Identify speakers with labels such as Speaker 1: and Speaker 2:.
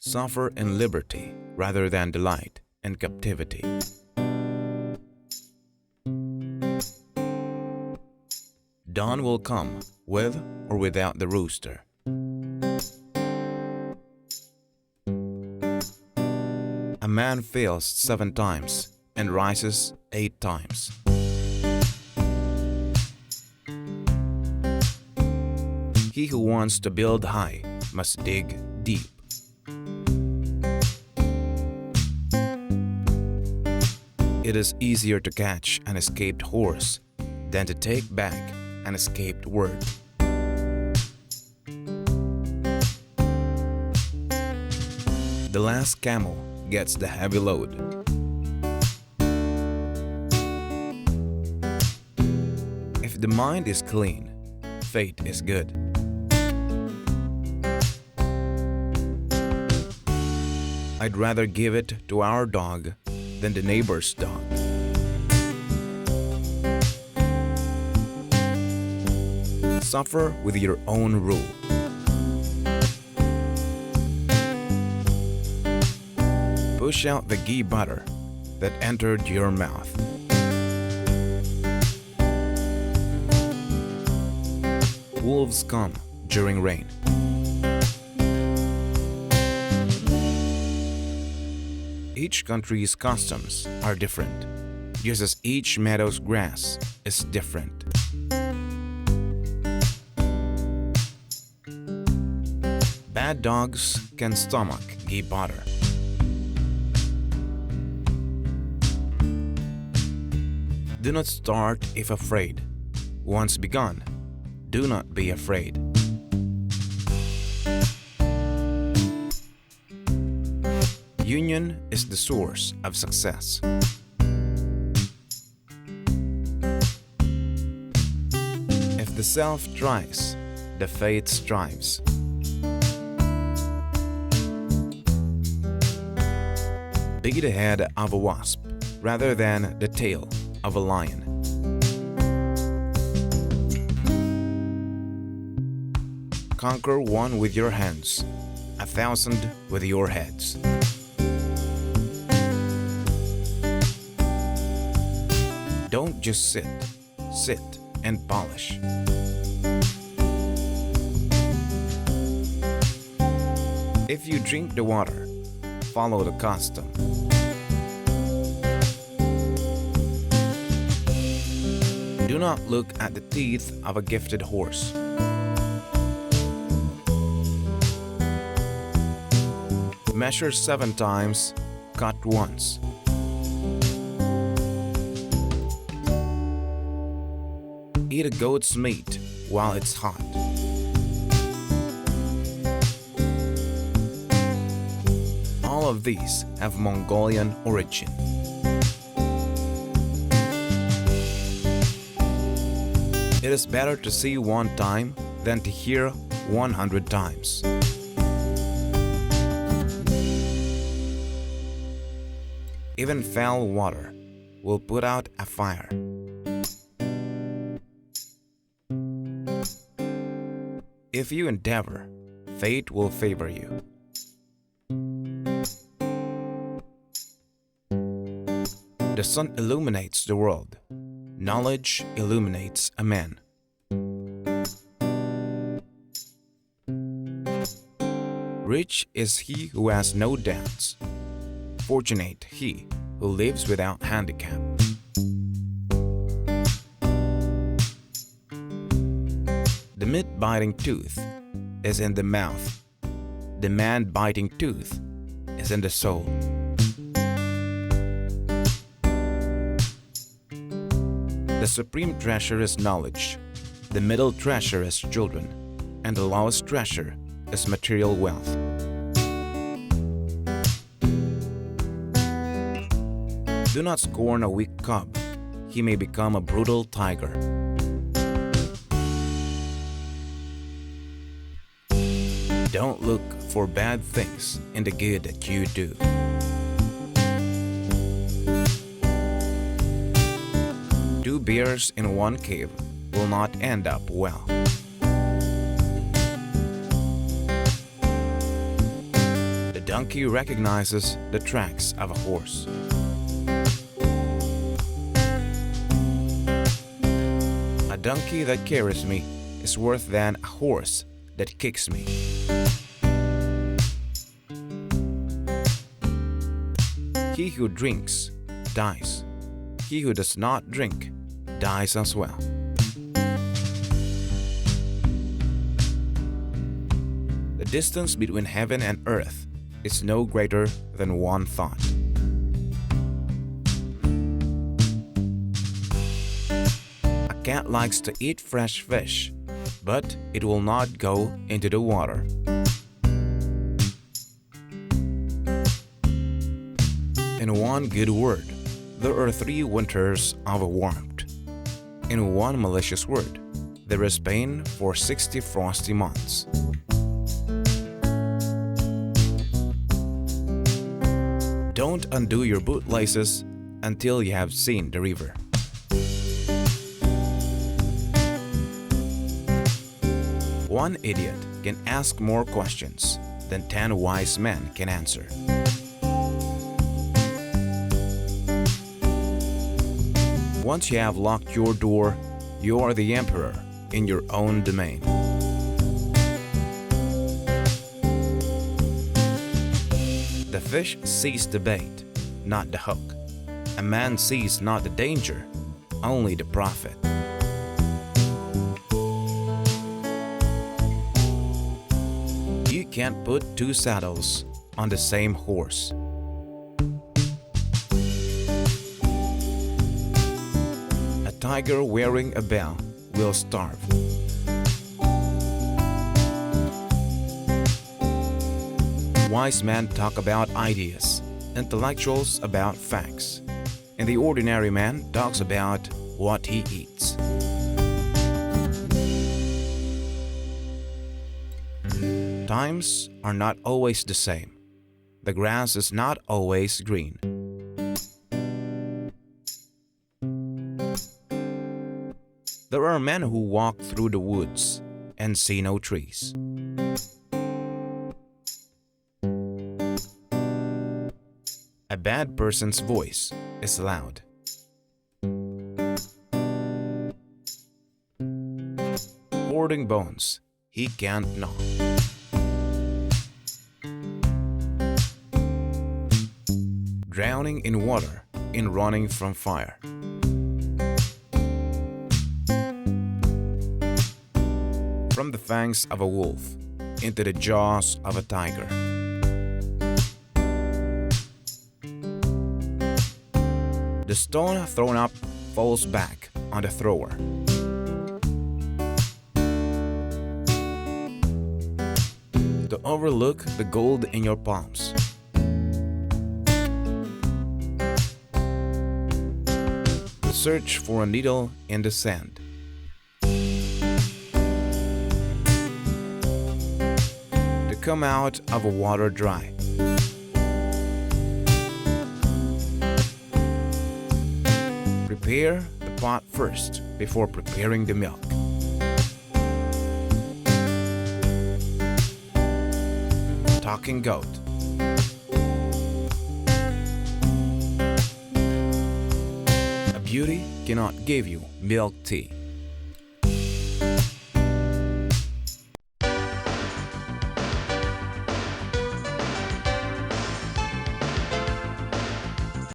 Speaker 1: Suffer in liberty rather than delight in captivity. Dawn will come with or without the rooster. A man fails 7 times and rises 8 times. He who wants to build high must dig deep. It is easier to catch an escaped horse than to take back an escaped word. The last camel gets the heavy load. If the mind is clean, fate is good. I'd rather give it to our dog than the neighbor's dog. Suffer with your own rule. Push out the ghee butter that entered your mouth. Wolves come during rain. Each country's customs are different, just as each meadow's grass is different. Bad dogs can stomach ghee butter. Do not start if afraid. Once begun, do not be afraid. Union is the source of success. If the self tries, the faith strives. Be the head of a wasp rather than the tail of a lion. Conquer one with your hands, 1,000 with your heads. Don't just sit and polish. If you drink the water, follow the custom. Do not look at the teeth of a gifted horse. Measure 7 times, cut once. Eat a goat's meat while it's hot. All of these have Mongolian origin. It is better to see 1 time than to hear 100 times. Even foul water will put out a fire. If you endeavor, fate will favor you. The sun illuminates the world. Knowledge illuminates a man. Rich is he who has no doubts. Fortunate he who lives without handicap. The meat-biting tooth is in the mouth. The man-biting tooth is in the soul. The supreme treasure is knowledge, the middle treasure is children, and the lowest treasure is material wealth. Do not scorn a weak cub, he may become a brutal tiger. Don't look for bad things in the good that you do. Two bears in one cave will not end up well. The donkey recognizes the tracks of a horse. A donkey that carries me is worth than a horse that kicks me. He who drinks dies. He who does not drink dies as well. The distance between heaven and earth is no greater than one thought. A cat likes to eat fresh fish, but it will not go into the water. In one good word, there are 3 winters of warmth. In one malicious word, there is pain for 60 frosty months. Don't undo your bootlaces until you have seen the river. One idiot can ask more questions than 10 wise men can answer. Once you have locked your door, you are the emperor in your own domain. The fish sees the bait, not the hook. A man sees not the danger, only the profit. You can't put 2 saddles on the same horse. A tiger wearing a bell will starve. Wise men talk about ideas, intellectuals about facts, and the ordinary man talks about what he eats. Times are not always the same. The grass is not always green. There are men who walk through the woods and see no trees. A bad person's voice is loud. Hoarding bones, he can't gnaw. Drowning in water, in running from fire. From the fangs of a wolf into the jaws of a tiger. The stone thrown up falls back on the thrower. To overlook the gold in your palms. To search for a needle in the sand. To come out of a water dry. Prepare the pot first before preparing the milk. Talking goat. A beauty cannot give you milk tea.